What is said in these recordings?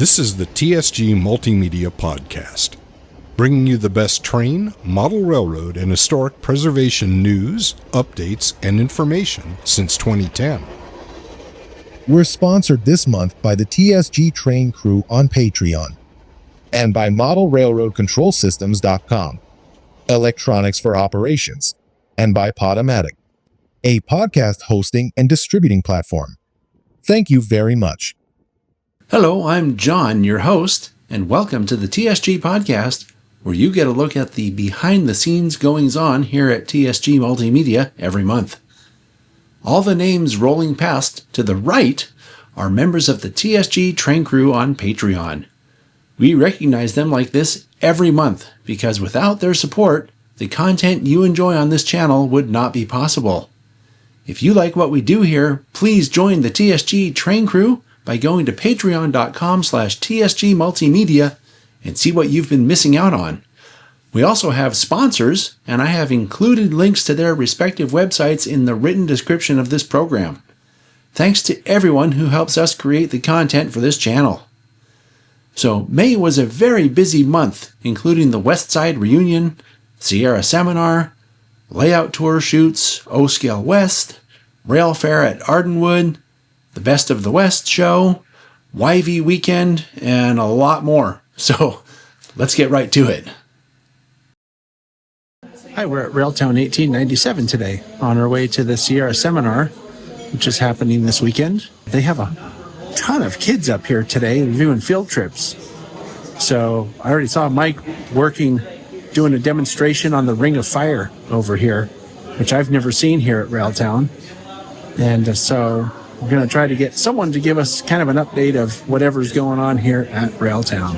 This is the TSG Multimedia Podcast, bringing you the best train, model railroad, and historic preservation news, updates, and information since 2010. We're sponsored this month by the TSG Train Crew on Patreon and by ModelRailroadControlSystems.com, Electronics for Operations, and by Podomatic, a podcast hosting and distributing platform. Thank you very much. Hello, I'm John, your host, and welcome to the TSG Podcast, where you get a look at the behind-the-scenes goings-on here at TSG Multimedia every month. All the names rolling past to the right are members of the TSG Train Crew on Patreon. We recognize them like this every month because without their support, the content you enjoy on this channel would not be possible. If you like what we do here, please join the TSG Train Crew by going to patreon.com/TSG Multimedia and see what you've been missing out on. We also have sponsors, and I have included links to their respective websites in the written description of this program. Thanks to everyone who helps us create the content for this channel. So May was a very busy month, including the West Side Reunion, Sierra Seminar, Layout Tour Shoots, O-Scale West, Rail Fair at Ardenwood, the Best of the West show, YV Weekend, and a lot more. So let's get right to it. Hi, we're at Railtown 1897 today, on our way to the Sierra Seminar, which is happening this weekend. They have a ton of kids up here today doing field trips. So I already saw Mike doing a demonstration on the Ring of Fire over here, which I've never seen here at Railtown. And so we're going to try to get someone to give us kind of an update of whatever's going on here at Railtown.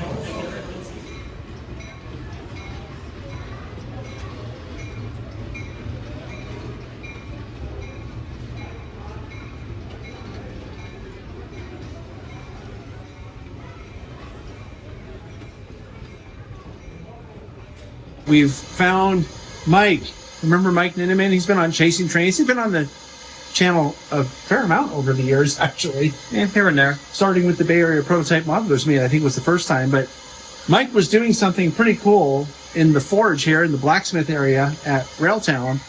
We've found Mike. Remember Mike Ninneman? He's been on Chasing Trains. He's been on the channel a fair amount over the years, actually. And here and there. Starting with the Bay Area Prototype Modelers Meet, I think was the first time. But Mike was doing something pretty cool in the forge here in the blacksmith area at Railtown.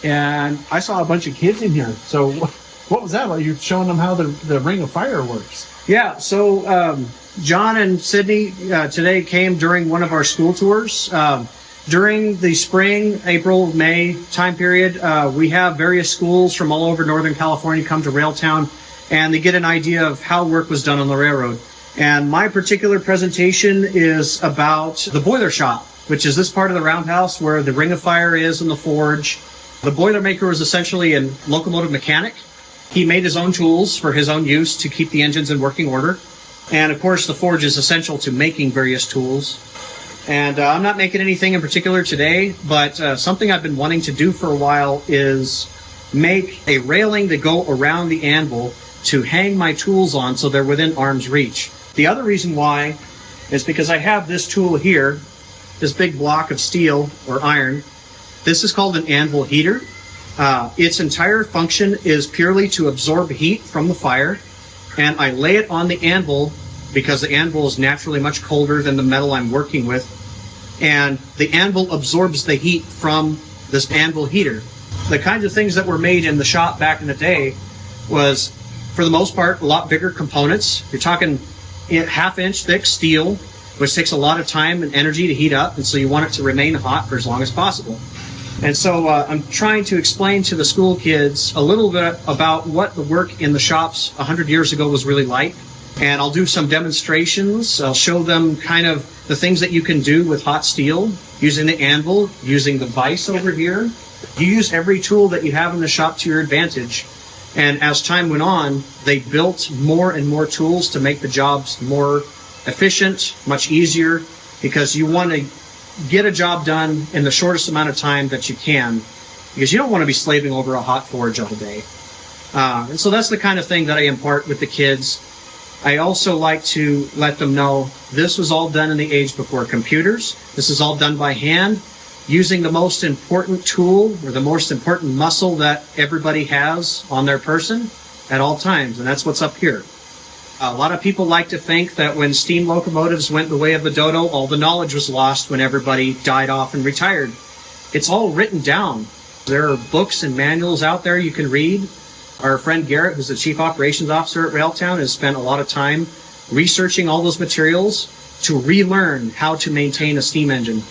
And I saw a bunch of kids in here. So what was that like? You're showing them how the Ring of Fire works. Yeah, so John and Sydney today came during one of our school tours. During the spring, April, May time period, we have various schools from all over Northern California come to Railtown, and they get an idea of how work was done on the railroad. And my particular presentation is about the boiler shop, which is this part of the roundhouse where the Ring of Fire is in the forge. The Boilermaker was essentially a locomotive mechanic. He made his own tools for his own use to keep the engines in working order. And of course, the forge is essential to making various tools. And I'm not making anything in particular today, but something I've been wanting to do for a while is make a railing to go around the anvil to hang my tools on so they're within arm's reach. The other reason why is because I have this tool here, this big block of steel or iron. This is called an anvil heater. Its entire function is purely to absorb heat from the fire, and I lay it on the anvil because the anvil is naturally much colder than the metal I'm working with. And the anvil absorbs the heat from this anvil heater. The kinds of things that were made in the shop back in the day was, for the most part, a lot bigger components. You're talking half-inch thick steel, which takes a lot of time and energy to heat up, and so you want it to remain hot for as long as possible. And so I'm trying to explain to the school kids a little bit about what the work in the shops 100 years ago was really like. And I'll do some demonstrations. I'll show them kind of the things that you can do with hot steel, using the anvil, using the vise over here. You use every tool that you have in the shop to your advantage. And as time went on, they built more and more tools to make the jobs more efficient, much easier, because you want to get a job done in the shortest amount of time that you can, because you don't want to be slaving over a hot forge all day. And so that's the kind of thing that I impart with the kids. I also like to let them know this was all done in the age before computers. This is all done by hand, using the most important tool or the most important muscle that everybody has on their person at all times, and that's what's up here. A lot of people like to think that when steam locomotives went the way of the dodo, all the knowledge was lost when everybody died off and retired. It's all written down. There are books and manuals out there you can read. Our friend Garrett, who's the Chief Operations Officer at Railtown, has spent a lot of time researching all those materials to relearn how to maintain a steam engine.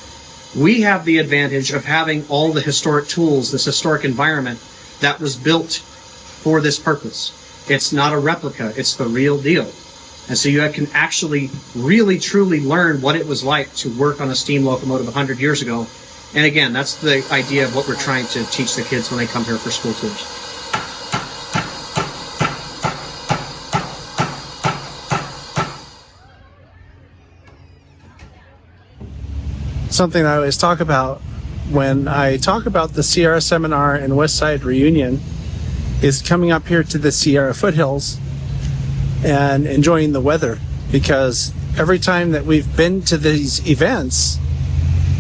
We have the advantage of having all the historic tools, this historic environment that was built for this purpose. It's not a replica, it's the real deal. And so you can actually really truly learn what it was like to work on a steam locomotive 100 years ago. And again, that's the idea of what we're trying to teach the kids when they come here for school tours. Something I always talk about when I talk about the Sierra Seminar and Westside Reunion is coming up here to the Sierra foothills and enjoying the weather, because every time that we've been to these events,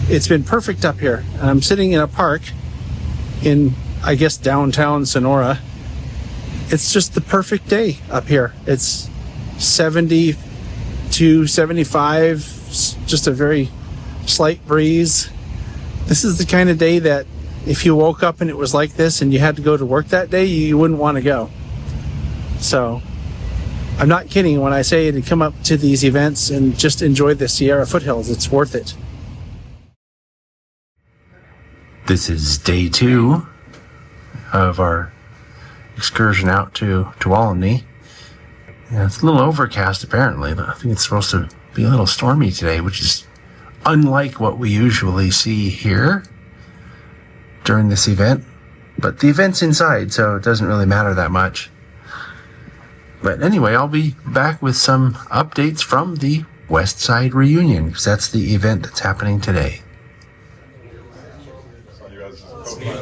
it's been perfect up here. I'm sitting in a park in, I guess, downtown Sonora. It's just the perfect day up here. It's 70 to 75, just a very slight breeze. This is the kind of day that if you woke up and it was like this and you had to go to work that day, you wouldn't want to go. So I'm not kidding when I say to come up to these events and just enjoy the Sierra foothills. It's worth it. This is day 2 of our excursion out to Tuolumne. Yeah, it's a little overcast apparently. I think it's supposed to be a little stormy today, which is unlike what we usually see here during this event. But the event's inside, so it doesn't really matter that much. But anyway, I'll be back with some updates from the West Side Reunion, because that's the event that's happening today.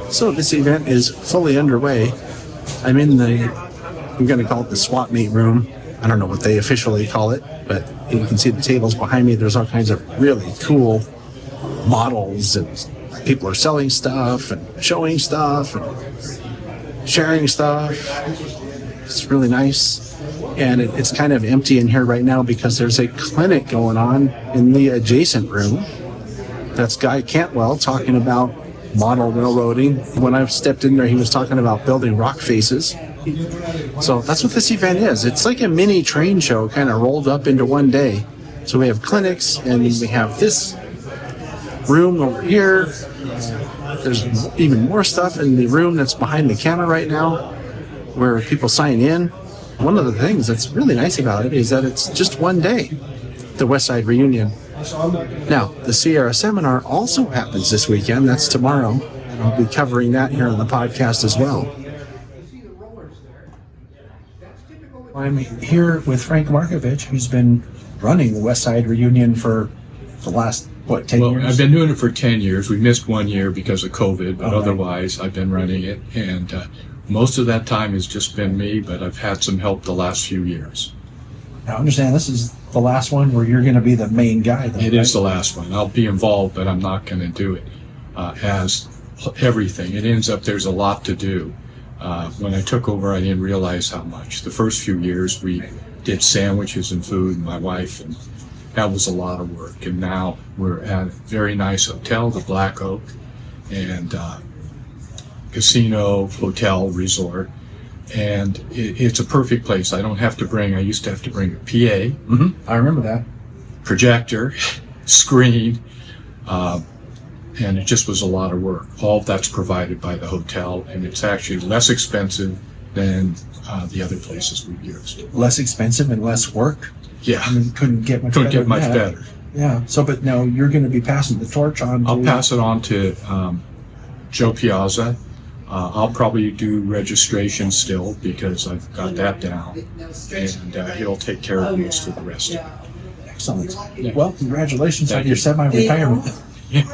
So this event is fully underway. I'm in I'm going to call it the swap meet room. I don't know what they officially call it, but you can see the tables behind me. There's all kinds of really cool models, and people are selling stuff and showing stuff and sharing stuff. It's really nice. And it's kind of empty in here right now because there's a clinic going on in the adjacent room. That's Guy Cantwell talking about model railroading. When I stepped in there, he was talking about building rock faces. So that's what this event is. It's like a mini train show kind of rolled up into one day. So we have clinics, and we have this room over here. There's even more stuff in the room that's behind the camera right now where people sign in. One of the things that's really nice about it is that it's just one day, the West Side Reunion. Now, the Sierra Seminar also happens this weekend. That's tomorrow. And I'll be covering that here on the podcast as well. I'm here with Frank Markovich, who's been running the West Side Reunion for the last, 10 years? I've been doing it for 10 years. We missed 1 year because of COVID, but otherwise I've been running it. And most of that time has just been me, but I've had some help the last few years. Now, understand, this is the last one where you're going to be the main guy, though, It is the last one. I'll be involved, but I'm not going to do it as everything. It ends up there's a lot to do. When I took over, I didn't realize how much. The first few years, we did sandwiches and food, my wife, and that was a lot of work. And now we're at a very nice hotel, the Black Oak, and casino, hotel, resort. And it's a perfect place. I used to have to bring a PA. Mm-hmm. I remember that. Projector, screen, and it just was a lot of work. All of that's provided by the hotel, and it's actually less expensive than the other places we've used. Less expensive and less work? Yeah. I mean, couldn't get much better. Yeah. So, but now you're going to be passing the torch on to... I'll pass it on to Joe Piazza. I'll probably do registration still because I've got that down, and he'll take care of most of the rest of it. Excellent. Yeah. Well, congratulations on your semi-retirement. Yeah.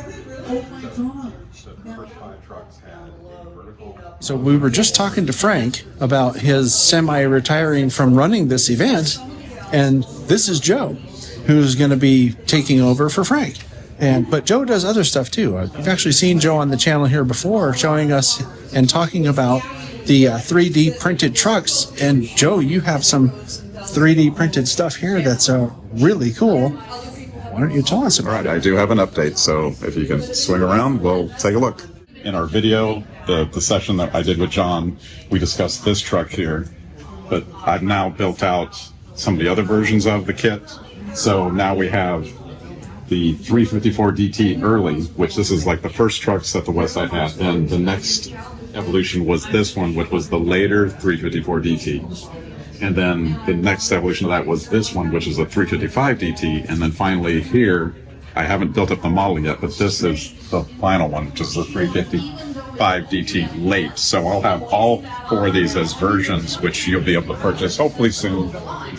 So we were just talking to Frank about his semi-retiring from running this event, and this is Joe, who's going to be taking over for Frank. But Joe does other stuff too. I've actually seen Joe on the channel here before showing us and talking about the 3D printed trucks. And Joe, you have some 3D printed stuff here that's really cool. Why don't you tell us about it? I do have an update, so if you can swing around, we'll take a look. In our video, the session that I did with John, we discussed this truck here, but I've now built out some of the other versions of the kit. So now we have the 354 DT early, which this is like the first trucks that the Westside had, and the next evolution was this one, which was the later 354 DT. And then the next evolution of that was this one, which is a 355 DT. And then finally here, I haven't built up the model yet, but this is the final one, which is the 355 DT late. So I'll have all 4 of these as versions, which you'll be able to purchase hopefully soon.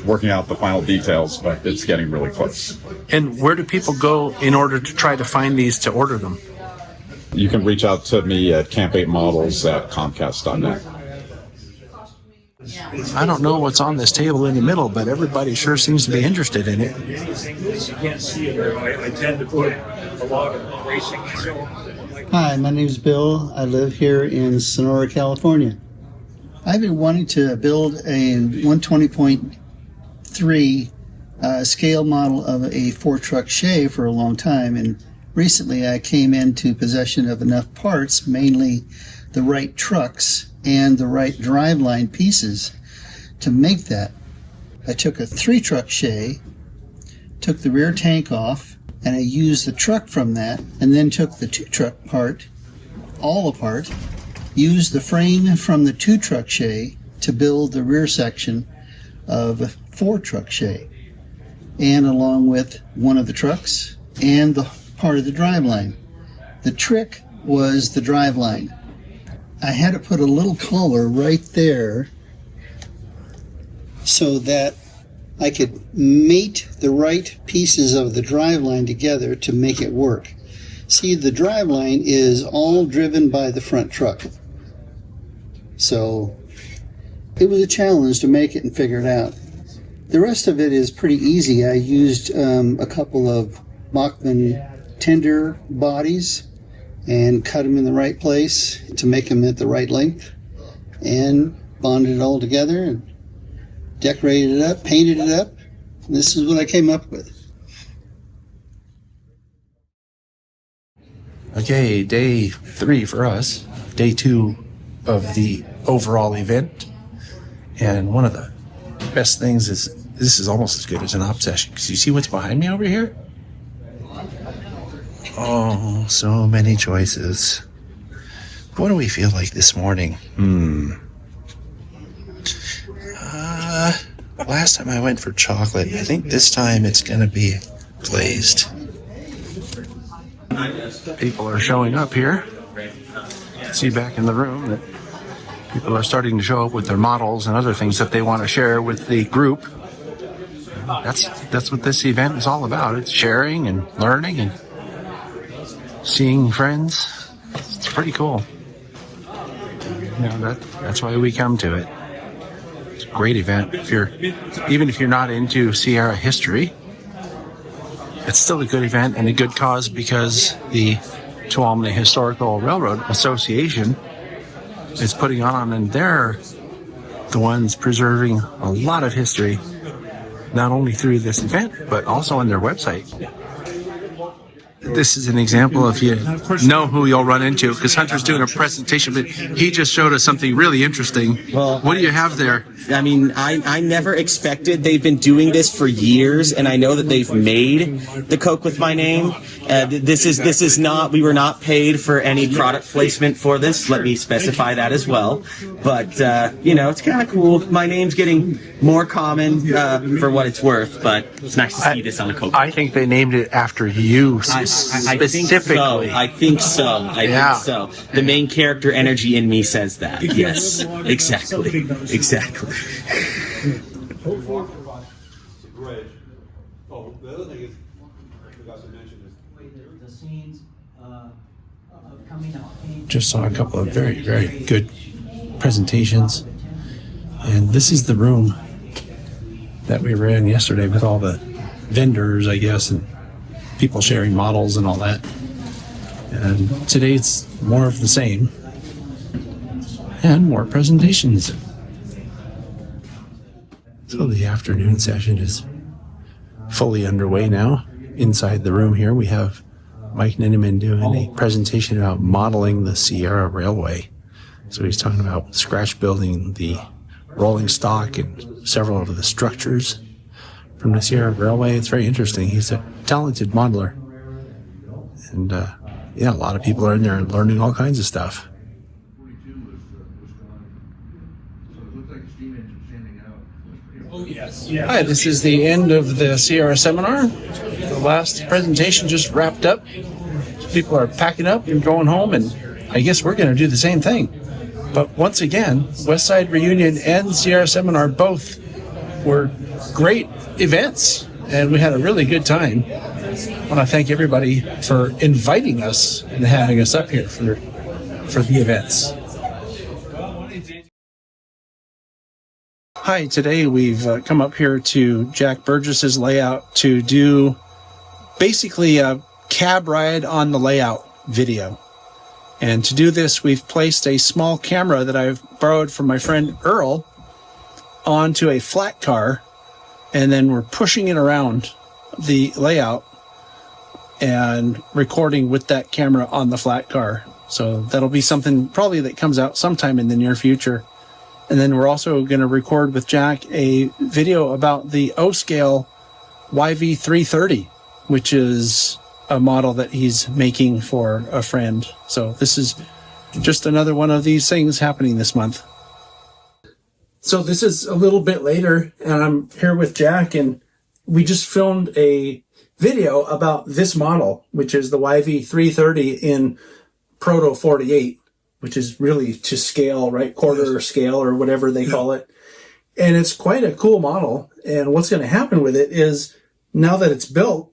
Working out the final details, but it's getting really close. And where do people go in order to try to find these to order them? You can reach out to me at camp8models@comcast.net. I don't know what's on this table in the middle, but everybody sure seems to be interested in it. You can't see it there. I tend to put a lot of racing. Hi, my name is Bill. I live here in Sonora, California. I've been wanting to build a 120.3 scale model of a 4-truck Shay for a long time, and recently I came into possession of enough parts, mainly the right trucks and the right driveline pieces, to make that. I took a 3-truck Shay, took the rear tank off, and I used the truck from that, and then took the 2-truck part all apart, used the frame from the 2-truck Shay to build the rear section of a 4-truck Shay, and along with one of the trucks and the part of the driveline. The trick was the driveline. I had to put a little collar right there so that I could mate the right pieces of the driveline together to make it work. See, the driveline is all driven by the front truck. So it was a challenge to make it and figure it out. The rest of it is pretty easy. I used a couple of Bachmann tender bodies and cut them in the right place to make them at the right length, and bonded it all together and decorated it up, painted it up. And this is what I came up with. Okay, day 3 for us. Day 2 of the overall event. And one of the best things is this is almost as good as an op session, because you see what's behind me over here? Oh, so many choices. What do we feel like this morning? Last time I went for chocolate. I think this time it's going to be glazed. People are showing up here. See back in the room that people are starting to show up with their models and other things that they want to share with the group. That's what this event is all about. It's sharing and learning and seeing friends. It's pretty cool. You know, that's why we come to it. It's a great event. Even if you're not into THRA history, it's still a good event and a good cause, because the Tuolumne Historical Railroad Association is putting on, and they're the ones preserving a lot of history, not only through this event, but also on their website. This is an example if you know who you'll run into, because Hunter's doing a presentation, but he just showed us something really interesting. Well, what do you have there? I mean, I never expected. They've been doing this for years, and I know that they've made the Coke with my name. This is not, we were not paid for any product placement for this. Let me specify that as well. But, it's kind of cool. My name's getting more common for what it's worth, but it's nice to see this on a Coke. I think they named it after you specifically. I think so. I think so. The main character energy in me says that. Yes, exactly. Exactly. Just saw a couple of very, very good presentations. And this is the room that we were in yesterday with all the vendors, I guess, and people sharing models and all that. And today it's more of the same and more presentations. So the afternoon session is fully underway now. Inside the room here, we have Mike Ninneman doing a presentation about modeling the Sierra Railway. So he's talking about scratch building the rolling stock and several of the structures from the Sierra Railway. It's very interesting. He's a talented modeler. And a lot of people are in there learning all kinds of stuff. Hi, this is the end of the Sierra seminar. The last presentation just wrapped up. People are packing up and going home, and I guess we're going to do the same thing. But once again, Westside Reunion and Sierra Seminar both were great events, and we had a really good time. I want to thank everybody for inviting us and having us up here for the events. Hi, today we've come up here to Jack Burgess's layout to do basically a cab ride on the layout video. And to do this, we've placed a small camera that I've borrowed from my friend Earl onto a flat car, and then we're pushing it around the layout and recording with that camera on the flat car. So that'll be something probably that comes out sometime in the near future. And then we're also going to record with Jack a video about the O-Scale YV330, which is a model that he's making for a friend. So this is just another one of these things happening this month. So this is a little bit later, and I'm here with Jack, and we just filmed a video about this model, which is the YV330 in Proto 48. Which is really to scale, right? Quarter scale or whatever they call it. And it's quite a cool model. And what's going to happen with it is now that it's built,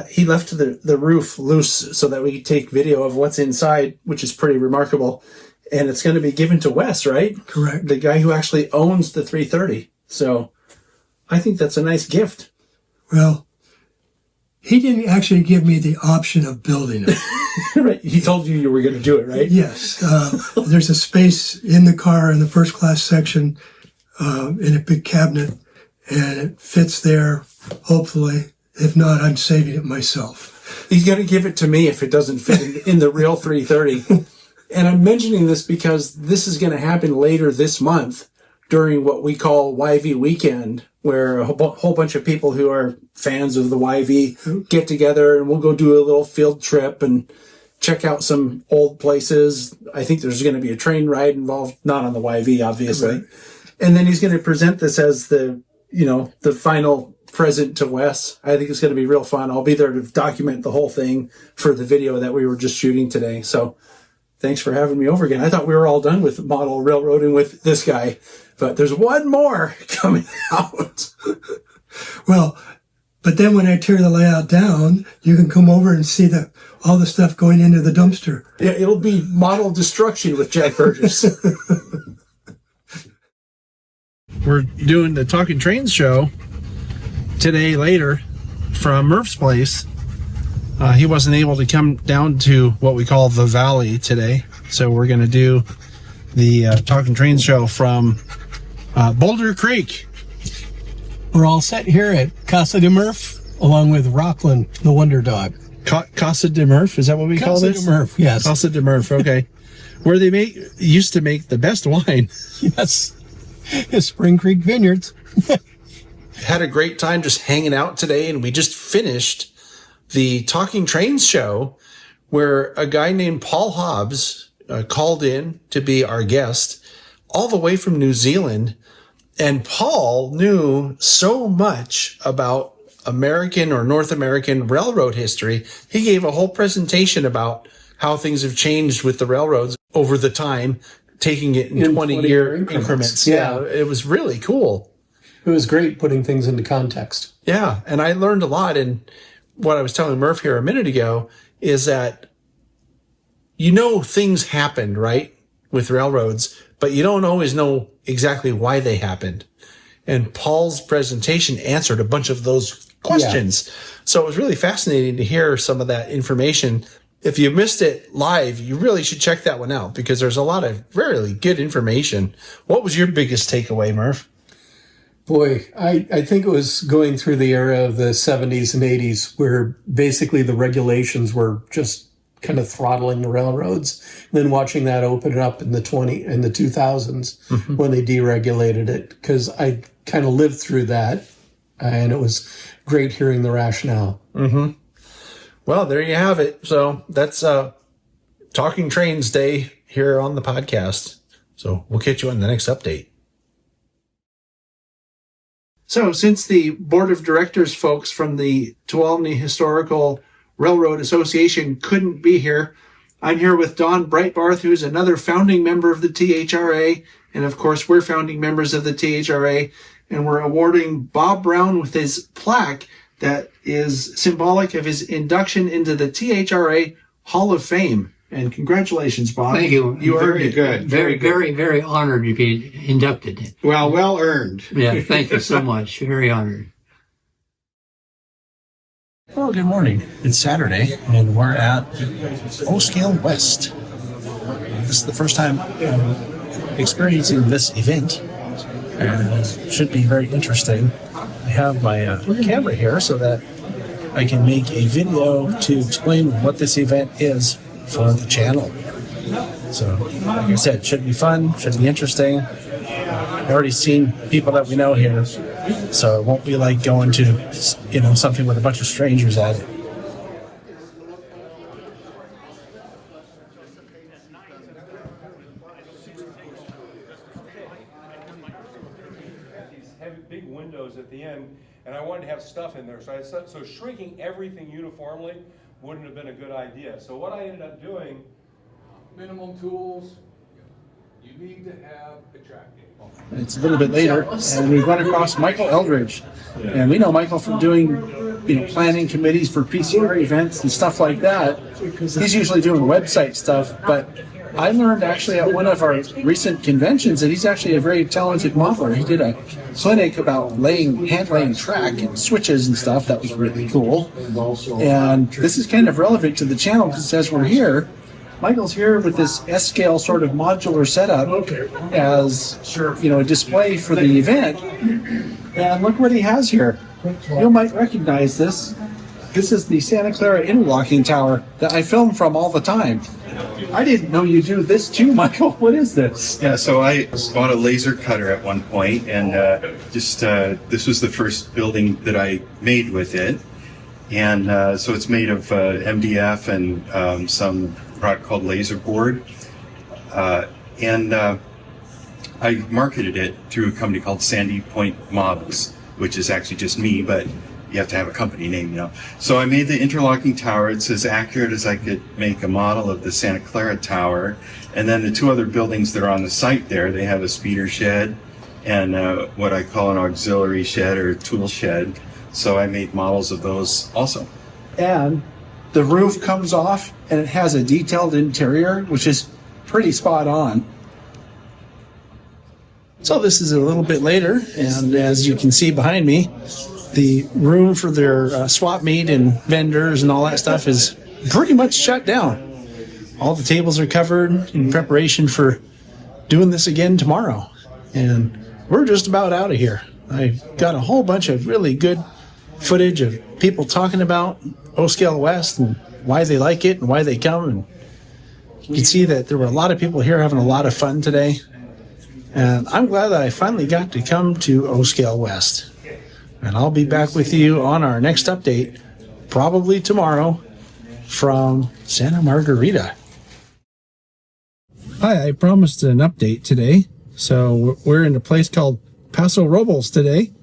he left the roof loose so that we could take video of what's inside, which is pretty remarkable. And it's going to be given to Wes, right? Correct. The guy who actually owns the 330. So I think that's a nice gift. Well, he didn't actually give me the option of building it. Right. He told you were going to do it, right? Yes. There's a space in the car in the first class section in a big cabinet, and it fits there, hopefully. If not, I'm saving it myself. He's going to give it to me if it doesn't fit in the real 330. And I'm mentioning this because this is going to happen later this month during what we call YV Weekend, where a whole bunch of people who are fans of the YV get together, and we'll go do a little field trip and check out some old places. I think there's going to be a train ride involved, not on the YV, obviously. Right. And then he's going to present this as the final present to Wes. I think it's going to be real fun. I'll be there to document the whole thing for the video that we were just shooting today. So thanks for having me over again. I thought we were all done with model railroading with this guy, but there's one more coming out. Well, but then when I tear the layout down, you can come over and see all the stuff going into the dumpster. Yeah, it'll be model destruction with Jack Burgess. We're doing the Talking Trains show today later from Murph's place. He wasn't able to come down to what we call the Valley today, so we're going to do the Talking Trains show from Boulder Creek. We're all set here at Casa de Murph, along with Rockland, the Wonder Dog. Casa de Murph, is that what we call this? Casa de Murph, yes. Casa de Murph, okay. Where they used to make the best wine. Yes. Spring Creek Vineyards. Had a great time just hanging out today, and we just finished the Talking Trains show where a guy named Paul Hobbs called in to be our guest all the way from New Zealand. And Paul knew so much about American or North American railroad history. He gave a whole presentation about how things have changed with the railroads over the time, taking it in 20-year increments. Yeah, it was really cool. It was great putting things into context. Yeah, and I learned a lot. And what I was telling Murph here a minute ago is that, things happened, right, with railroads, but you don't always know exactly why they happened. And Paul's presentation answered a bunch of those questions. Yeah. So it was really fascinating to hear some of that information. If you missed it live, you really should check that one out because there's a lot of really good information. What was your biggest takeaway, Murph? Boy, I think it was going through the era of the 70s and 80s where basically the regulations were just kind of throttling the railroads. And then watching that open up in the 2000s when they deregulated it, because I kind of lived through that, and it was great hearing the rationale. Well, there you have it. So that's Talking Trains Day here on the podcast. So we'll catch you on the next update. So since the board of directors folks from the Tuolumne Historical Railroad Association couldn't be here, I'm here with Don Breitbarth, who's another founding member of the THRA. And of course, we're founding members of the THRA. And we're awarding Bob Brown with his plaque that is symbolic of his induction into the THRA Hall of Fame. And congratulations, Bob. Thank you. You earned it. Good. Very honored to be inducted. Well earned. Yeah, thank you so much. Very honored. Well, good morning. It's Saturday, and we're at O-Scale West. This is the first time experiencing this event, and it should be very interesting. I have my camera here so that I can make a video to explain what this event is for the channel. So, like I said, should be fun, should be interesting. I've already seen people that we know here, so it won't be like going to, something with a bunch of strangers at it. These heavy, big windows at the end, and I wanted to have stuff in there, so shrinking everything uniformly wouldn't have been a good idea. So what I ended up doing, minimum tools, you need to have a track gauge. It's a little bit later, and we've run across Michael Eldridge. And we know Michael from doing, planning committees for PCR events and stuff like that. He's usually doing website stuff, but I learned actually at one of our recent conventions that he's actually a very talented modeler. He did a clinic about hand laying track and switches and stuff. That was really cool. And this is kind of relevant to the channel because as we're here, Michael's here with this S-scale sort of modular setup as, a display for the event. And look what he has here. You might recognize this. This is the Santa Clara Interlocking Tower that I film from all the time. I didn't know you do this too, Michael. What is this? Yeah, so I bought a laser cutter at one point, and this was the first building that I made with it. And so it's made of MDF and some product called laser board. And I marketed it through a company called Sandy Point Models, which is actually just me, but you have to have a company name, So I made the interlocking tower. It's as accurate as I could make a model of the Santa Clara Tower. And then the two other buildings that are on the site there, they have a speeder shed and what I call an auxiliary shed or tool shed. So I made models of those also. And the roof comes off and it has a detailed interior, which is pretty spot on. So this is a little bit later, and as you can see behind me, the room for their swap meet and vendors and all that stuff is pretty much shut down. All the tables are covered in preparation for doing this again tomorrow. And we're just about out of here. I've got a whole bunch of really good footage of people talking about O-Scale West and why they like it and why they come. And you can see that there were a lot of people here having a lot of fun today. And I'm glad that I finally got to come to O-Scale West. And I'll be back with you on our next update, probably tomorrow, from Santa Margarita. Hi, I promised an update today. So we're in a place called Paso Robles today.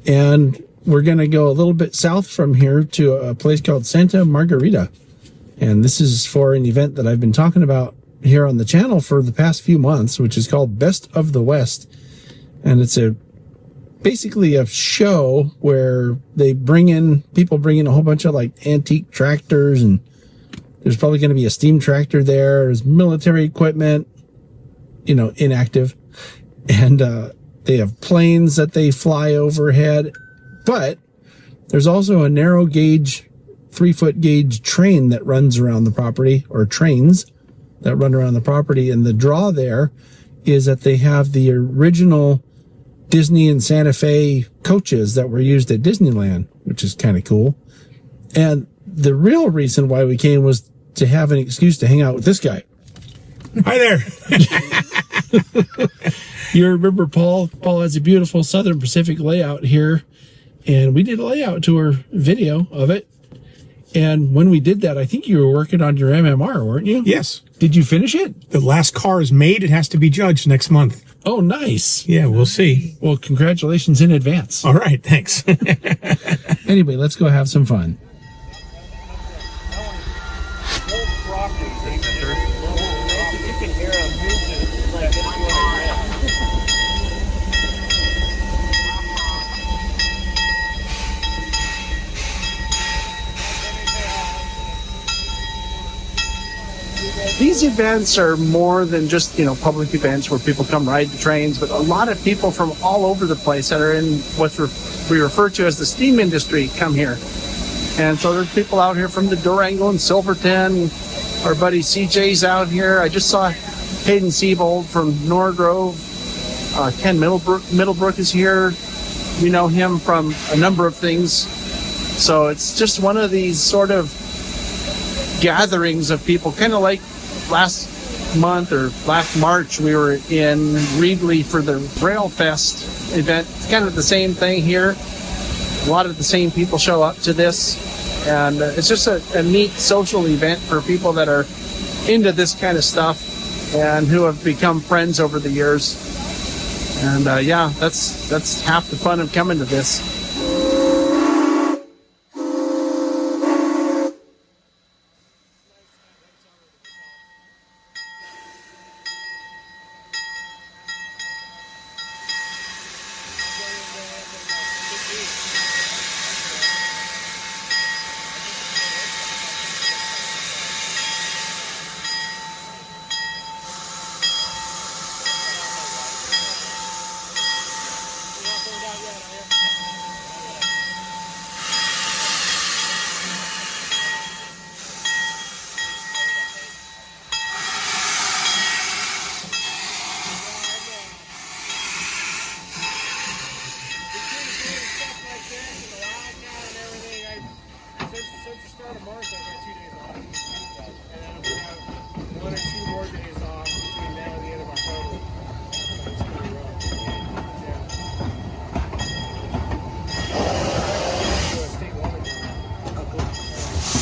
And we're going to go a little bit south from here to a place called Santa Margarita. And this is for an event that I've been talking about here on the channel for the past few months, which is called Best of the West. And it's basically a show where people bring in a whole bunch of antique tractors, and there's probably going to be a steam tractor there. There's military equipment, inactive. And they have planes that they fly overhead. But there's also a narrow gauge, 3-foot gauge train that runs around the property, or trains that run around the property. And the draw there is that they have the original Disney and Santa Fe coaches that were used at Disneyland, which is kind of cool. And the real reason why we came was to have an excuse to hang out with this guy. Hi there. You remember Paul? Paul has a beautiful Southern Pacific layout here, and we did a layout tour video of it. And when we did that, I think you were working on your MMR, weren't you? Yes. Did you finish it? The last car is made. It has to be judged next month. Oh, nice. Yeah, we'll see. Well, congratulations in advance. All right, thanks. Anyway, let's go have some fun. These events are more than just, public events where people come ride the trains, but a lot of people from all over the place that are in what we refer to as the steam industry come here. And so there's people out here from the Durango and Silverton. Our buddy CJ's out here. I just saw Hayden Siebold from Norgrove. Ken Middlebrook is here. We know him from a number of things. So it's just one of these sort of gatherings of people, kind of like last month or last March, we were in Reedley for the Rail Fest event. It's kind of the same thing here. A lot of the same people show up to this, and it's just a neat social event for people that are into this kind of stuff and who have become friends over the years. And that's half the fun of coming to this.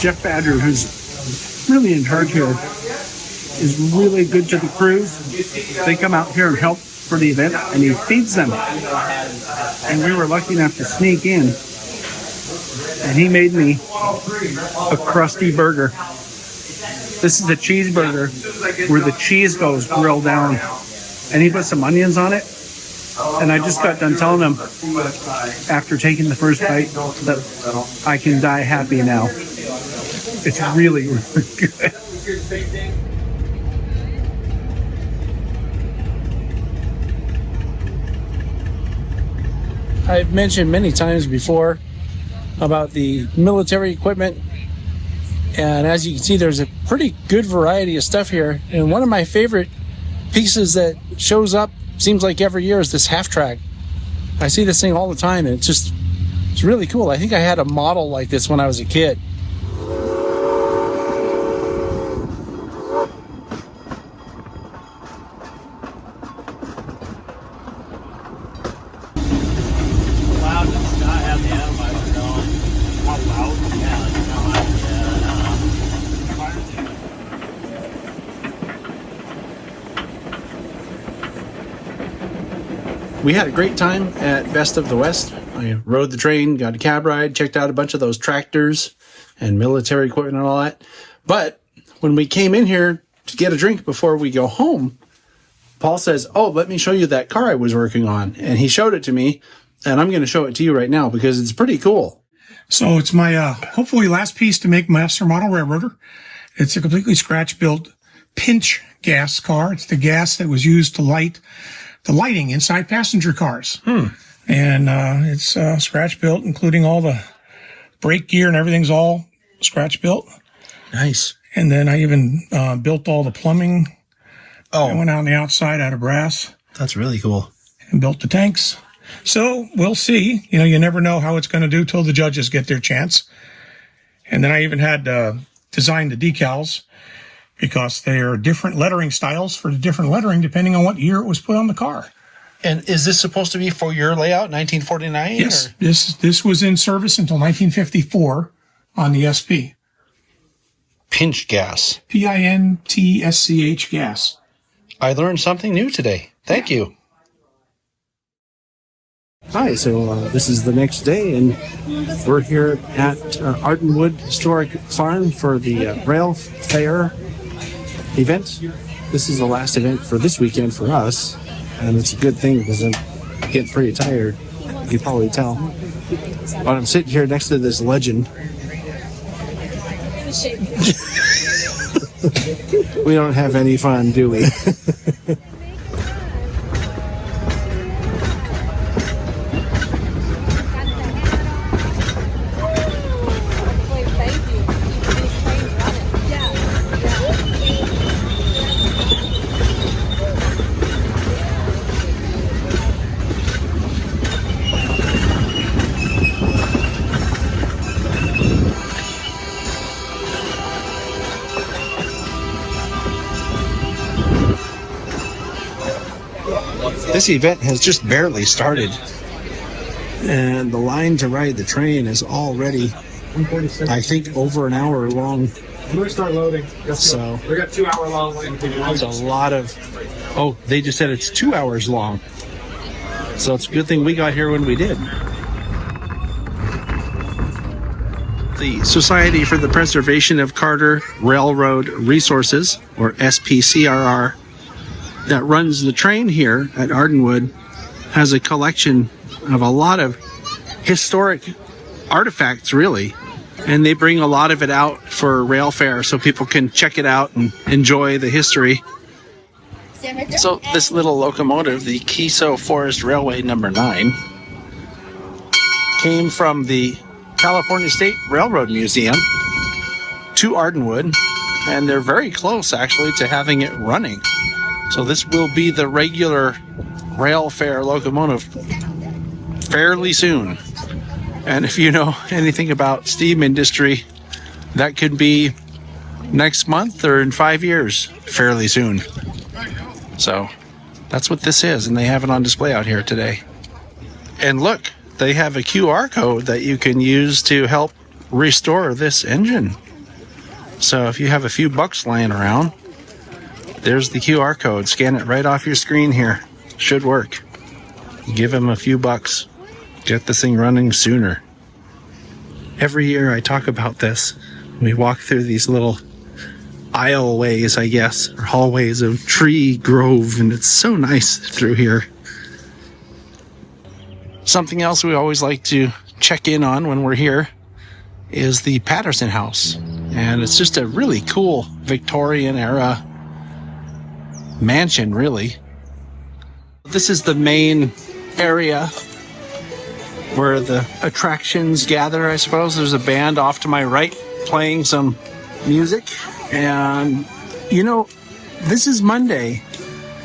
Jeff Badger, who's really in charge here, is really good to the crews. They come out here and help for the event, and he feeds them. And we were lucky enough to sneak in, and he made me a crusty burger. This is a cheeseburger where the cheese goes grilled down, and he put some onions on it. And I just got done telling him after taking the first bite that I can die happy now. It's really, really good. I've mentioned many times before about the military equipment, and as you can see, there's a pretty good variety of stuff here. And one of my favorite pieces that shows up, seems like every year, is this half track. I see this thing all the time, and it's really cool. I think I had a model like this when I was a kid. We had a great time at Best of the West. I rode the train, got a cab ride, checked out a bunch of those tractors and military equipment and all that. But when we came in here to get a drink before we go home, Paul says, "Oh, let me show you that car I was working on." And he showed it to me, and I'm going to show it to you right now because it's pretty cool. So it's my hopefully last piece to make Master Model Railroader. It's a completely scratch-built Pintsch gas car. It's the gas that was used to light the lighting inside passenger cars. And it's scratch built, including all the brake gear and everything's all scratch built. Nice. And then I even built all the plumbing. I went out on the outside out of brass. That's really cool. And built the tanks. So we'll see. You never know how it's going to do till the judges get their chance. And then I even had designed the decals because they are different lettering styles for the different lettering depending on what year it was put on the car. And is this supposed to be for your layout, 1949? Yes, this was in service until 1954 on the SP. Pintsch gas. Pintsch gas. I learned something new today. Thank you. Hi, so this is the next day, and we're here at Ardenwood Historic Farm for the Rail Fair event. This is the last event for this weekend for us, and it's a good thing because I'm getting pretty tired. You can probably tell. But I'm sitting here next to this legend. We don't have any fun, do we? This event has just barely started, and the line to ride the train is already, I think, over an hour long. I'm going to start loading. So we got 2 hour long waiting. It's a lot of. Oh, they just said it's 2 hours long. So it's a good thing we got here when we did. The Society for the Preservation of Carter Railroad Resources, or SPCRR, that runs the train here at Ardenwood, has a collection of a lot of historic artifacts, really. And they bring a lot of it out for rail fair so people can check it out and enjoy the history. So this little locomotive, the Keso Forest Railway number 9, came from the California State Railroad Museum to Ardenwood, and they're very close actually to having it running. So this will be the regular rail fair locomotive fairly soon. And if you know anything about steam industry, that could be next month or in 5 years, fairly soon. So that's what this is, and they have it on display out here today. And look, they have a QR code that you can use to help restore this engine. So if you have a few bucks laying around, there's the QR code. Scan it right off your screen here. Should work. Give them a few bucks. Get this thing running sooner. Every year I talk about this. We walk through these little aisleways, I guess, or hallways of tree grove, and it's so nice through here. Something else we always like to check in on when we're here is the Patterson House. And it's just a really cool Victorian era mansion, really. This is the main area where the attractions gather, I suppose. There's a band off to my right playing some music. And, this is Monday.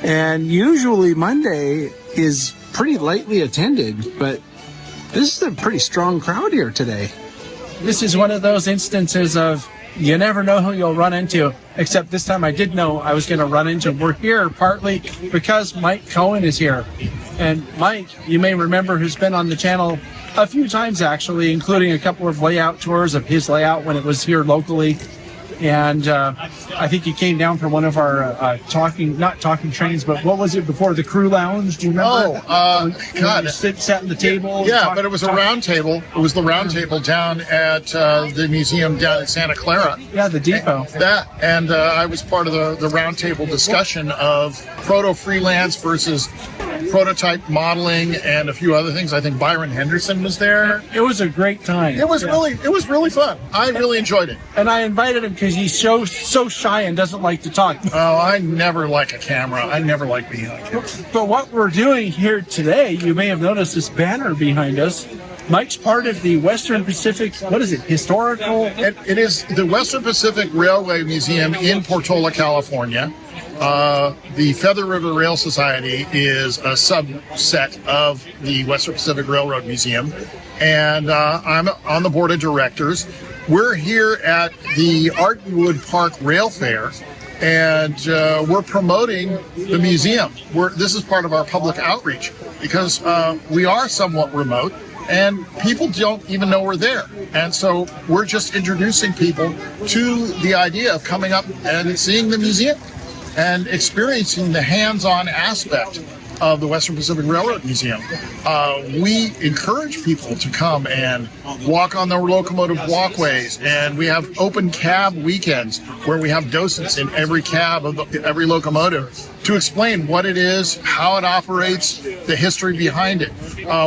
And usually Monday is pretty lightly attended, but this is a pretty strong crowd here today. This is one of those instances of you never know who you'll run into, except this time I did know I was going to run into him. We're here partly because Mike Cohen is here. And Mike, you may remember, has been on the channel a few times, actually, including a couple of layout tours of his layout when it was here locally. And I think he came down for one of our not talking trains, but what was it before, the crew lounge? Do you remember? God. Sat at the table. Yeah, but it was a round table. It was the round table down at the museum down in Santa Clara. Yeah, the depot. And I was part of the round table discussion of proto freelance versus prototype modeling and a few other things. I think Byron Henderson was there. It was a great time. It was really fun. I really enjoyed it. And I invited him because he's so shy and doesn't like to talk. Oh, I never like a camera. I never like being on camera. But what we're doing here today, you may have noticed this banner behind us. Mike's part of the Western Pacific, what is it, historical? It is the Western Pacific Railway Museum in Portola, California. the Feather River Rail Society is a subset of the Western Pacific Railroad Museum, and I'm on the board of directors. We're here at the Ardenwood Park Rail Fair, and we're promoting the museum. This is part of our public outreach because we are somewhat remote and people don't even know we're there. And so we're just introducing people to the idea of coming up and seeing the museum and experiencing the hands-on aspect of the Western Pacific Railroad Museum. We encourage people to come and walk on the locomotive walkways, and we have open cab weekends where we have docents in every cab of every locomotive to explain what it is, how it operates, the history behind it.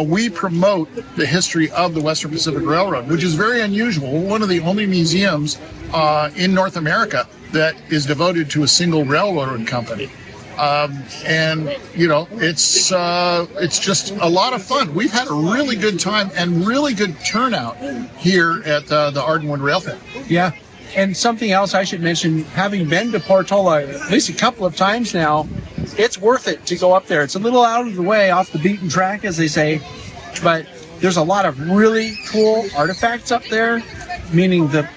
We promote the history of the Western Pacific Railroad, which is very unusual. We're one of the only museums in North America that is devoted to a single railroad company. And you know, it's just a lot of fun. We've had a really good time and really good turnout here at the Ardenwood Rail Fair. Yeah, and something else I should mention, having been to Portola at least a couple of times now, it's worth it to go up there. It's a little out of the way, off the beaten track, as they say, but there's a lot of really cool artifacts up there, meaning the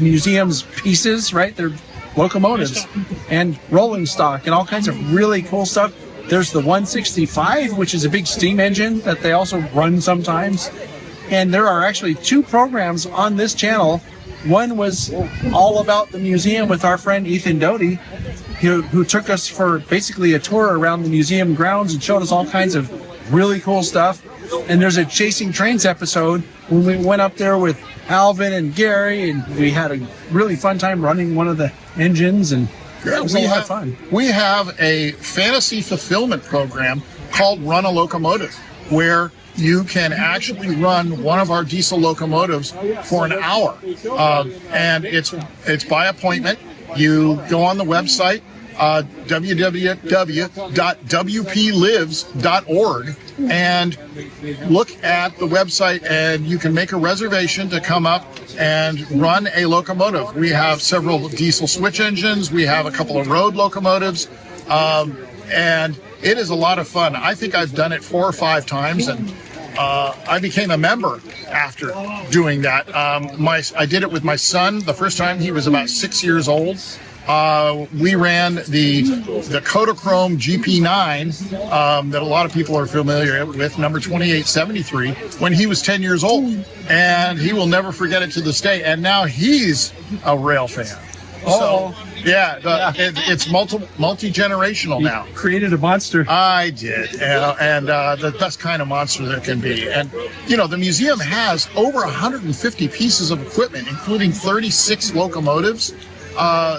museum's pieces, right? They're locomotives and rolling stock and all kinds of really cool stuff. There's the 165, which is a big steam engine that they also run sometimes. And there are actually two programs on this channel. One was all about the museum with our friend Ethan Doty, who took us for basically a tour around the museum grounds and showed us all kinds of really cool stuff. And there's a Chasing Trains episode when we went up there with Alvin and Gary, and we had a really fun time running one of the engines, and it was a lot of fun. We have a fantasy fulfillment program called Run a Locomotive, where you can actually run one of our diesel locomotives for an hour, and it's by appointment. You go on the website, www.wplives.org, and look at the website, and you can make a reservation to come up and run a locomotive. We have several diesel switch engines. We have a couple of road locomotives, and it is a lot of fun. I think I've done it 4 or 5 times, and I became a member after doing that. I did it with my son. The first time he was about 6 years old. We ran the Kodachrome GP9 that a lot of people are familiar with, number 2873, when he was 10 years old. And he will never forget it to this day. And now he's a rail fan. So, yeah, it's multi-generational now. You created a monster. I did, and the best kind of monster there can be. And, you know, the museum has over 150 pieces of equipment, including 36 locomotives.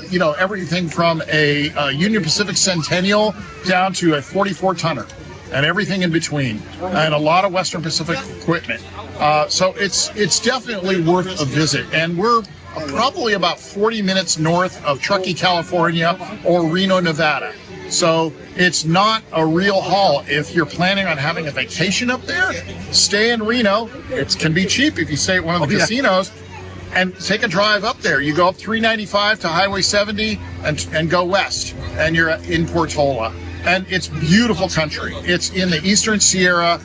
You know, everything from a Union Pacific Centennial down to a 44-tonner and everything in between, and a lot of Western Pacific equipment. So it's definitely worth a visit. And we're probably about 40 minutes north of Truckee, California, or Reno, Nevada. So it's not a real haul. If you're planning on having a vacation up there, stay in Reno. It can be cheap if you stay at one of the casinos. And take a drive up there. You go up 395 to Highway 70 and go west, and you're in Portola. And it's beautiful country. It's in the Eastern Sierra.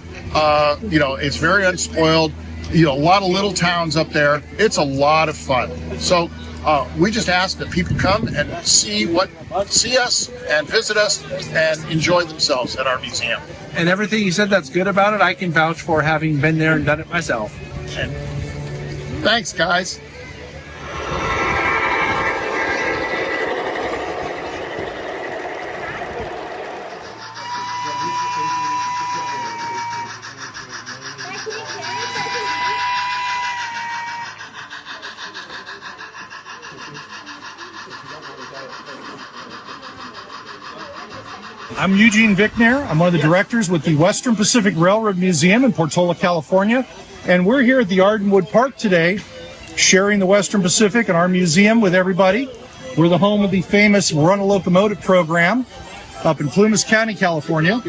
You know, it's very unspoiled. You know, a lot of little towns up there. It's a lot of fun. So we just ask that people come and see us and visit us and enjoy themselves at our museum. And everything you said that's good about it, I can vouch for, having been there and done it myself. And thanks, guys. I'm Eugene Vickner. I'm one of the directors with the Western Pacific Railroad Museum in Portola, California. And we're here at the Ardenwood Park today, sharing the Western Pacific and our museum with everybody. We're the home of the famous Run a Locomotive program up in Plumas County, California.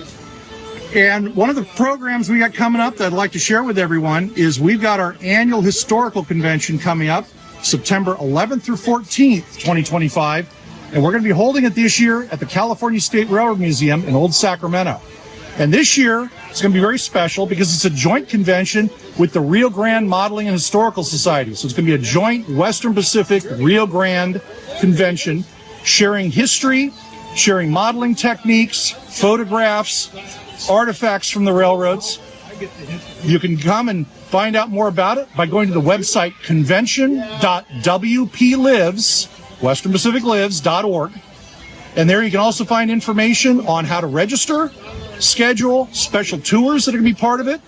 And one of the programs we got coming up that I'd like to share with everyone is we've got our annual historical convention coming up September 11th through 14th, 2025. And we're going to be holding it this year at the California State Railroad Museum in Old Sacramento. And this year, it's going to be very special because it's a joint convention with the Rio Grande Modeling and Historical Society. So it's going to be a joint Western Pacific Rio Grande convention, sharing history, sharing modeling techniques, photographs, artifacts from the railroads. You can come and find out more about it by going to the website convention.wplives, westernpacificlives.org. And there you can also find information on how to register, schedule, special tours that are going to be part of it.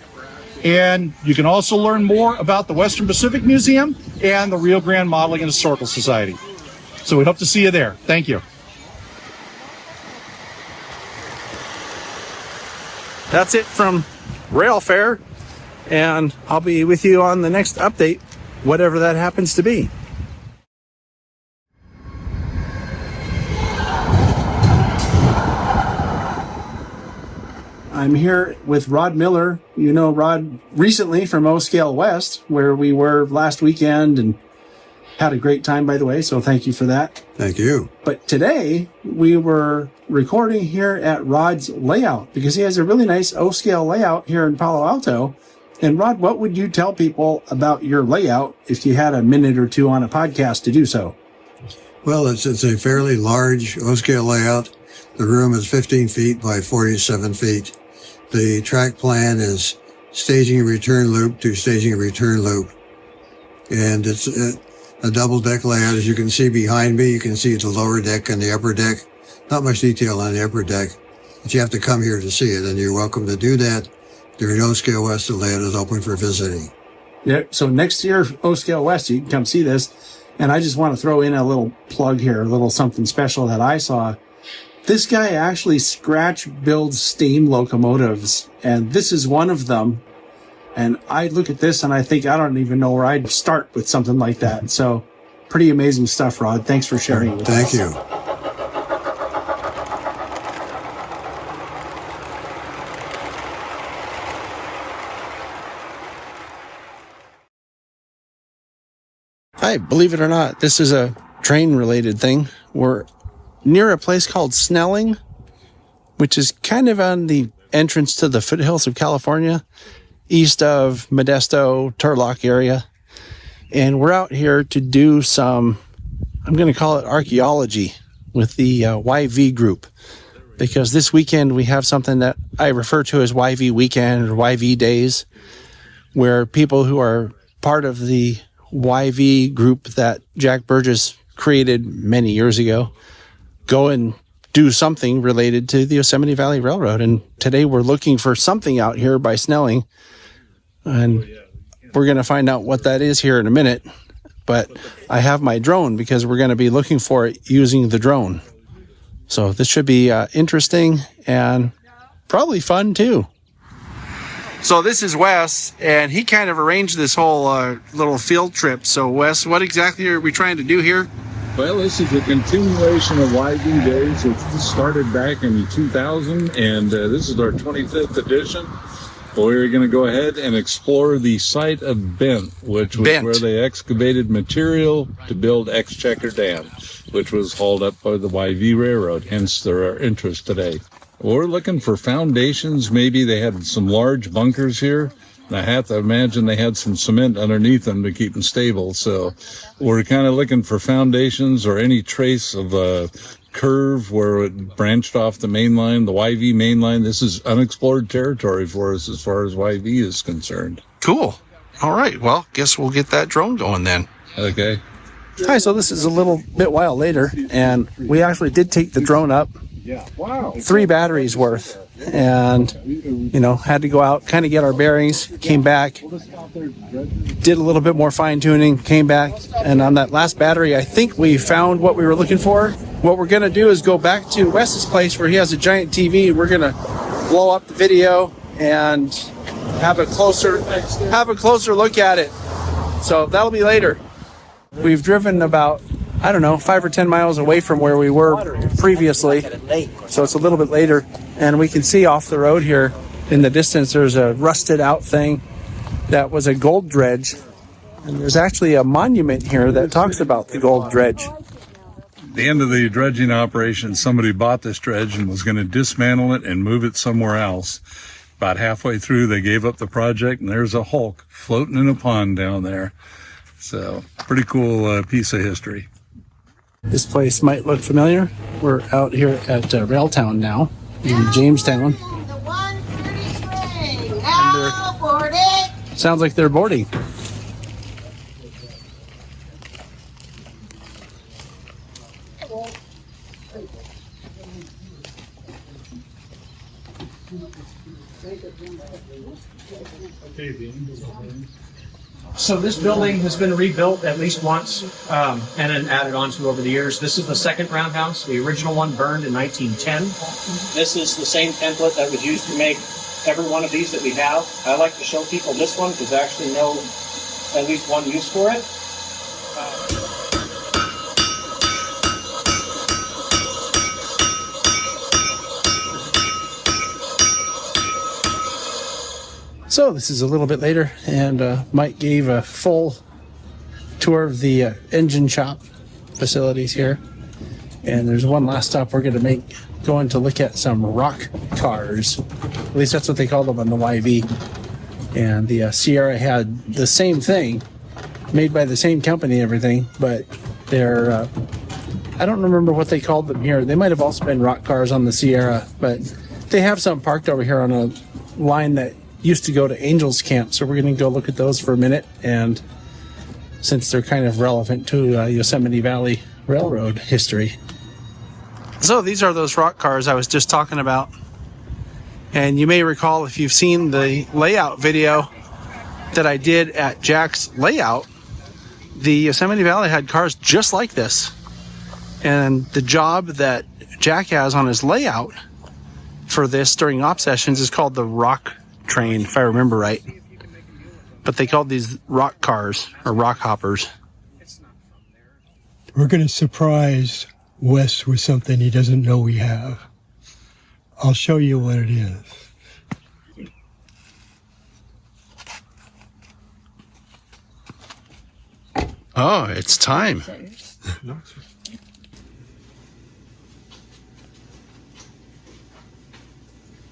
And you can also learn more about the Western Pacific Museum and the Rio Grande Modeling and Historical Society. So we hope to see you there. Thank you. That's it from Rail Fair, and I'll be with you on the next update, whatever that happens to be. I'm here with Rod Miller. You know Rod recently from O Scale West, where we were last weekend and had a great time, by the way, so thank you for that. Thank you. But today we were recording here at Rod's layout because he has a really nice O Scale layout here in Palo Alto. And Rod, what would you tell people about your layout if you had a minute or two on a podcast to do so? Well, it's a fairly large O Scale layout. The room is 15 feet by 47 feet. The track plan is staging a return loop to staging a return loop. And it's a double deck layout. As you can see behind me, you can see the lower deck and the upper deck. Not much detail on the upper deck, but you have to come here to see it, and you're welcome to do that during O Scale West. The layout is open for visiting. Yeah, so next year, O Scale West, you can come see this. And I just want to throw in a little plug here, a little something special that I saw. This guy actually scratch builds steam locomotives, and this is one of them. And I look at this and I think I don't even know where I'd start with something like that. So pretty amazing stuff, Rod. Thanks for sharing it with us. Thank you. Hi, believe it or not, this is a train-related thing. We're near a place called Snelling, which is kind of on the entrance to the foothills of California, east of Modesto, Turlock area. And we're out here to do some, I'm going to call it archaeology with the YV group. Because this weekend we have something that I refer to as YV weekend or YV days, where people who are part of the YV group that Jack Burgess created many years ago go and do something related to the Yosemite Valley Railroad. And today we're looking for something out here by Snelling. And we're going to find out what that is here in a minute. But I have my drone because we're going to be looking for it using the drone. So this should be interesting and probably fun too. So this is Wes, and he kind of arranged this whole little field trip. So Wes, what exactly are we trying to do here? Well, this is a continuation of YV Days, which started back in 2000, and this is our 25th edition. We're going to go ahead and explore the site of Bent, which was where they excavated material to build Exchequer Dam, which was hauled up by the YV Railroad, hence their interest today. We're looking for foundations. Maybe they had some large bunkers here. I have to imagine they had some cement underneath them to keep them stable. So we're kind of looking for foundations or any trace of a curve where it branched off the main line, the YV main line. This is unexplored territory for us as far as YV is concerned. Cool. All right. Well, guess we'll get that drone going then. Okay. Hi, so this is a little bit while later, and we actually did take the drone up. Yeah. Wow. 3 batteries worth. And, you know, had to go out, kind of get our bearings, came back, did a little bit more fine tuning, came back. And on that last battery, I think we found what we were looking for. What we're going to do is go back to Wes's place where he has a giant TV. We're going to blow up the video and have a closer look at it. So that'll be later. We've driven about, 5 or 10 miles away from where we were previously. So it's a little bit later. And we can see off the road here in the distance, there's a rusted out thing that was a gold dredge. And there's actually a monument here that talks about the gold dredge. the end of the dredging operation, somebody bought this dredge and was going to dismantle it and move it somewhere else. About halfway through, they gave up the project, and there's a hulk floating in a pond down there. So, pretty cool piece of history. This place might look familiar. We're out here at Railtown now, in Jamestown. Sounds like they're boarding. So this building has been rebuilt at least once and then added on to over the years. This is the second roundhouse. The original one burned in 1910. This is the same template that was used to make every one of these that we have. I like to show people this one because I actually know at least one use for it. So this is a little bit later, and Mike gave a full tour of the engine shop facilities here. And there's one last stop we're going to make, going to look at some rock cars. At least that's what they call them on the YV. And the Sierra had the same thing, made by the same company and everything, but they're, I don't remember what they called them here. They might have also been rock cars on the Sierra, but they have some parked over here on a line that used to go to Angels Camp, so we're going to go look at those for a minute, and since they're kind of relevant to Yosemite Valley Railroad history. So these are those rock cars I was just talking about, and you may recall, if you've seen the layout video that I did at Jack's layout, the Yosemite Valley had cars just like this, and the job that Jack has on his layout for this during op sessions is called the rock train, if I remember right. But they called these rock cars or rock hoppers. We're going to surprise Wes with something he doesn't know we have. I'll show you what it is. Oh, it's time.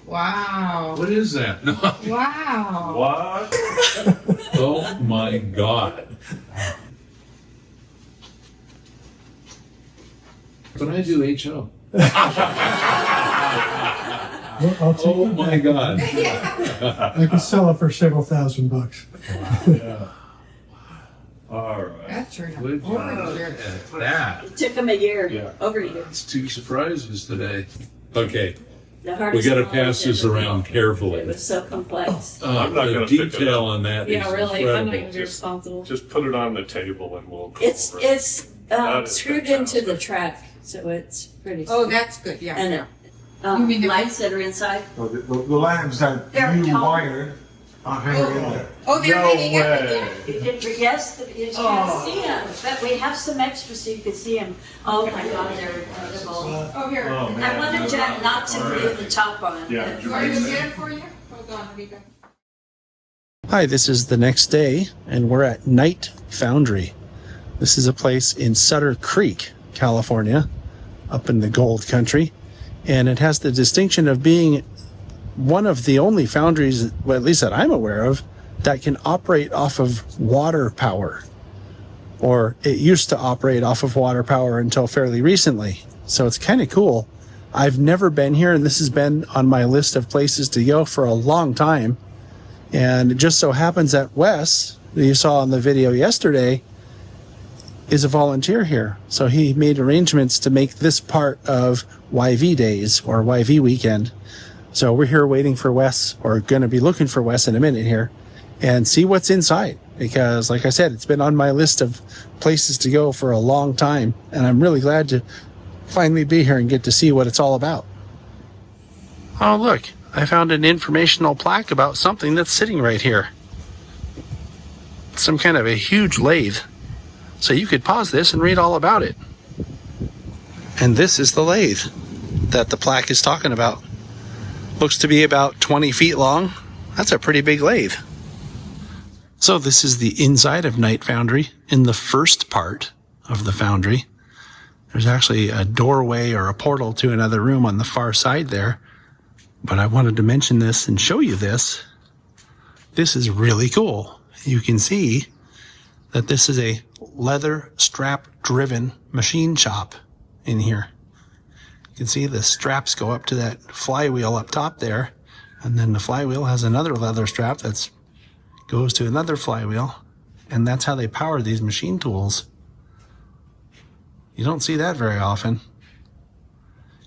Wow. What is that? Wow. What? Oh my God. When I do HO. Oh my God. I could sell it for several $1,000. Yeah. All right. That's right. Good job at that. It took him a year, Yeah. over a year. It's 2 surprises today. Okay. The We hardest got to one pass this around carefully. It was so complex. I'm not the detail on that is Yeah, really. I'm not incredible. going to be responsible. Just put it on the table and we'll go It's over it. That is screwed into the track, so it's pretty. Oh, smooth. that's good. Yeah. And yeah. it, mean the- lights that are inside. The lamps that They're you tall. wired are hanging in there. Oh, they're No hanging way. everything. Yes, you can't see them, but we have some extras so you can see them. Oh my God, they're incredible. Oh, here. Oh, man. I wanted Jack not to leave the top on. Yeah. but- Are you get it for you? Hold on, Rika. Hi, this is the next day, and we're at Night Foundry. This is a place in Sutter Creek, California, up in the gold country, and it has the distinction of being one of the only foundries, well, at least that I'm aware of, that can operate off of water power. Or it used to operate off of water power until fairly recently. So it's kind of cool. I've never been here, and this has been on my list of places to go for a long time. And it just so happens that Wes, that you saw in the video yesterday, is a volunteer here. So he made arrangements to make this part of YV days or YV weekend. So we're here waiting for Wes, or going to be looking for Wes in a minute here, and see what's inside. Because, like I said, it's been on my list of places to go for a long time, and I'm really glad to finally be here and get to see what it's all about. Oh, look, I found an informational plaque about something that's sitting right here. Some kind of a huge lathe. So you could pause this and read all about it. And this is the lathe that the plaque is talking about. Looks to be about 20 feet long. That's a pretty big lathe. So this is the inside of Night Foundry in the first part of the foundry. There's actually a doorway or a portal to another room on the far side there. But I wanted to mention this and show you this. This is really cool. You can see that this is a leather strap driven machine shop in here. You can see the straps go up to that flywheel up top there. And then the flywheel has another leather strap that goes to another flywheel. And that's how they power these machine tools. You don't see that very often.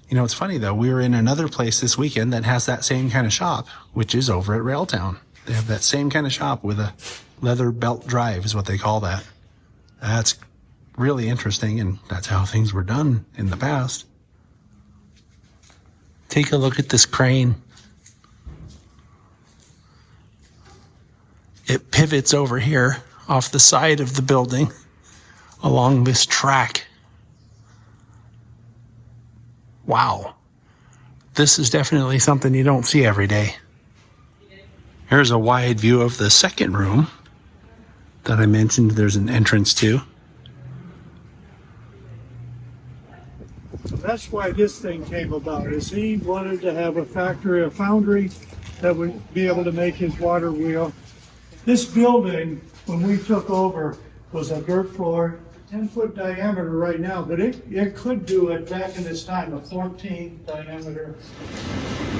You know, it's funny though, we were in another place this weekend that has that same kind of shop, which is over at Railtown. They have that same kind of shop with a leather belt drive is what they call that. That's really interesting, and that's how things were done in the past. Take a look at this crane. It pivots over here off the side of the building along this track. Wow. This is definitely something you don't see every day. Here's a wide view of the second room that I mentioned there's an entrance to. That's why this thing came about, is he wanted to have a factory, a foundry that would be able to make his water wheel. This building, when we took over, was a dirt floor, 10-foot diameter right now, but it could do it back in this time, a 14 diameter.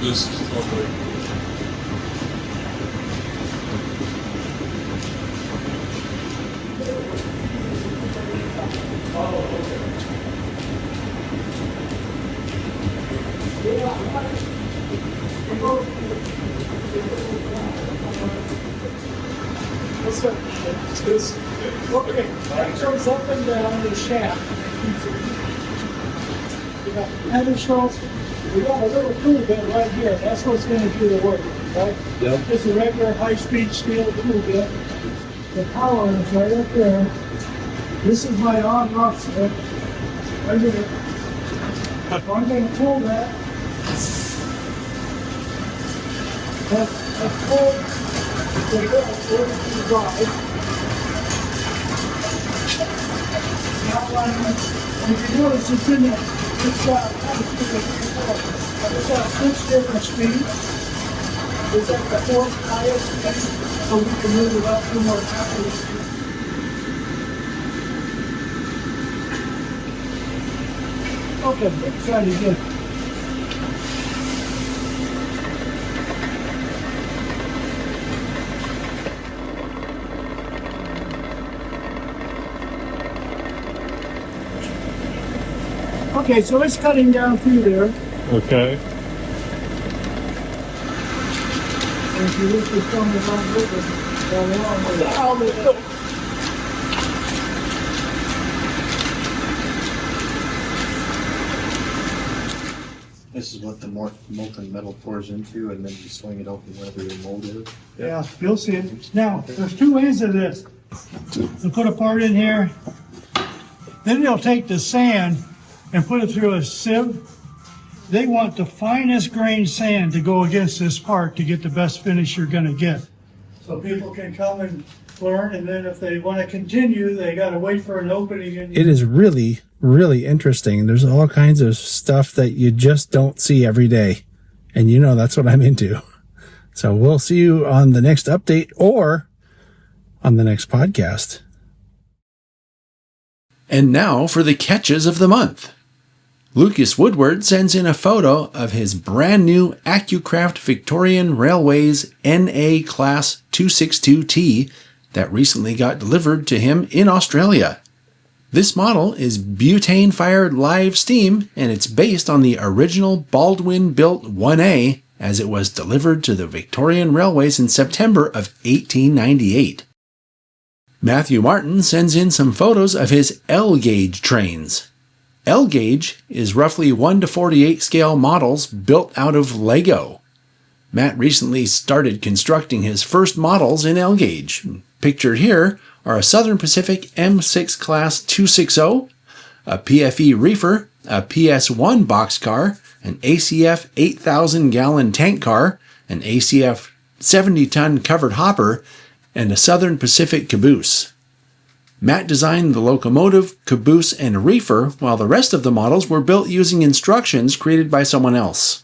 This is lovely. Okay, that goes up and down the shaft. We got pedestals. We got a little tool bit right here. That's what's going to do the work, right? Yep. It's a regular high-speed steel tool bit. The power is right up there. This is my on-off switch. Right here. So I'm going to pull that. That's pull the belt over to the drive. If you notice, it's in there. It's got a switch different speeds. It's at the fourth highest speed, so we can move it up to more rapid speed. Okay, let's try it again. Okay, so it's cutting down through there. Okay. And if you look at some of the down with it. This is what the molten metal pours into, and then you swing it open wherever your mold is. Yeah, you'll see it. Now, there's two ways of this. So put a part in here. Then they'll take the sand and put it through a sieve. They want the finest grained sand to go against this part to get the best finish you're going to get. So people can come and learn, and then if they want to continue, they got to wait for an opening. It is really, really interesting. There's all kinds of stuff that you just don't see every day. And you know that's what I'm into. So we'll see you on the next update or on the next podcast. And now for the catches of the month. Lucas Woodward sends in a photo of his brand new AccuCraft Victorian Railways NA Class 262T that recently got delivered to him in Australia. This model is butane-fired live steam, and it's based on the original Baldwin-built 1A as it was delivered to the Victorian Railways in September of 1898. Matthew Martin sends in some photos of his L-gauge trains. L-gauge is roughly 1:48 scale models built out of Lego. Matt recently started constructing his first models in L-gauge. Pictured here are a Southern Pacific M6 Class 260, a PFE reefer, a PS1 boxcar, an ACF 8,000 gallon tank car, an ACF 70-ton covered hopper, and a Southern Pacific caboose. Matt designed the locomotive, caboose, and reefer, while the rest of the models were built using instructions created by someone else.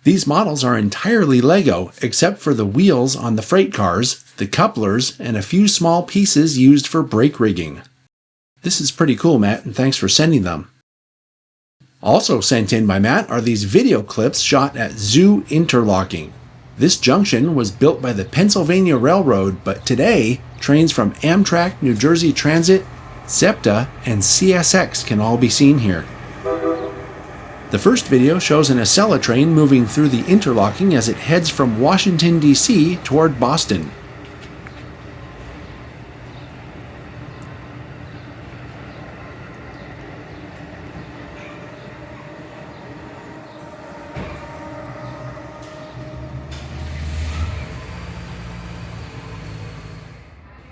These models are entirely Lego, except for the wheels on the freight cars, the couplers, and a few small pieces used for brake rigging. This is pretty cool, Matt, and thanks for sending them. Also sent in by Matt are these video clips shot at Zoo Interlocking. This junction was built by the Pennsylvania Railroad, but today, trains from Amtrak, New Jersey Transit, SEPTA, and CSX can all be seen here. The first video shows an Acela train moving through the interlocking as it heads from Washington, D.C. toward Boston.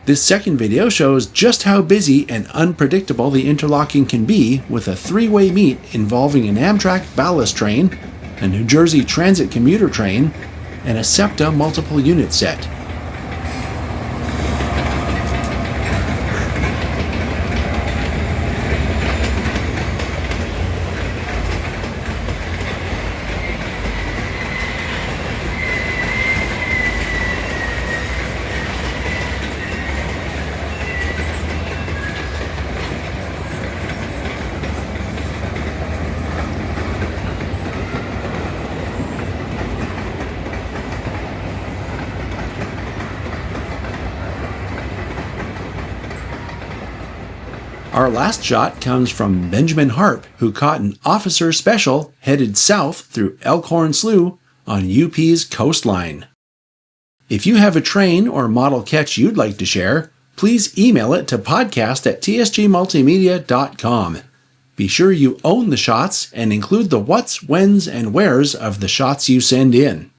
This second video shows just how busy and unpredictable the interlocking can be, with a three-way meet involving an Amtrak ballast train, a New Jersey Transit commuter train, and a SEPTA multiple unit set. Our last shot comes from Benjamin Harp, who caught an officer special headed south through Elkhorn Slough on UP's coastline. If you have a train or model catch you'd like to share, please email it to podcast@tsgmultimedia.com. Be sure you own the shots and include the what's, when's, and where's of the shots you send in.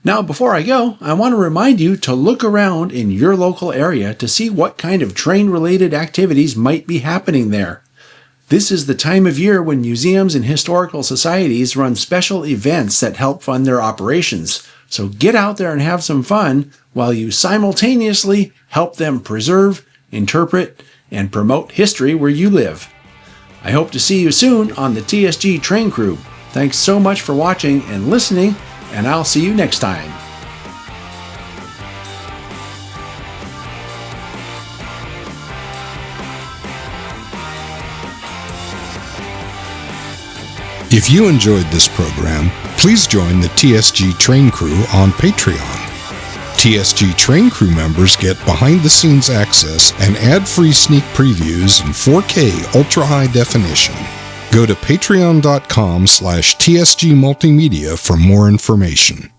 Now, before I go, I want to remind you to look around in your local area to see what kind of train-related activities might be happening there. This is the time of year when museums and historical societies run special events that help fund their operations. So get out there and have some fun while you simultaneously help them preserve, interpret, and promote history where you live. I hope to see you soon on the TSG Train Crew. Thanks so much for watching and listening, and I'll see you next time. If you enjoyed this program, please join the TSG Train Crew on Patreon. TSG Train Crew members get behind-the-scenes access and ad-free sneak previews in 4K ultra-high definition. Go to patreon.com/TSG Multimedia for more information.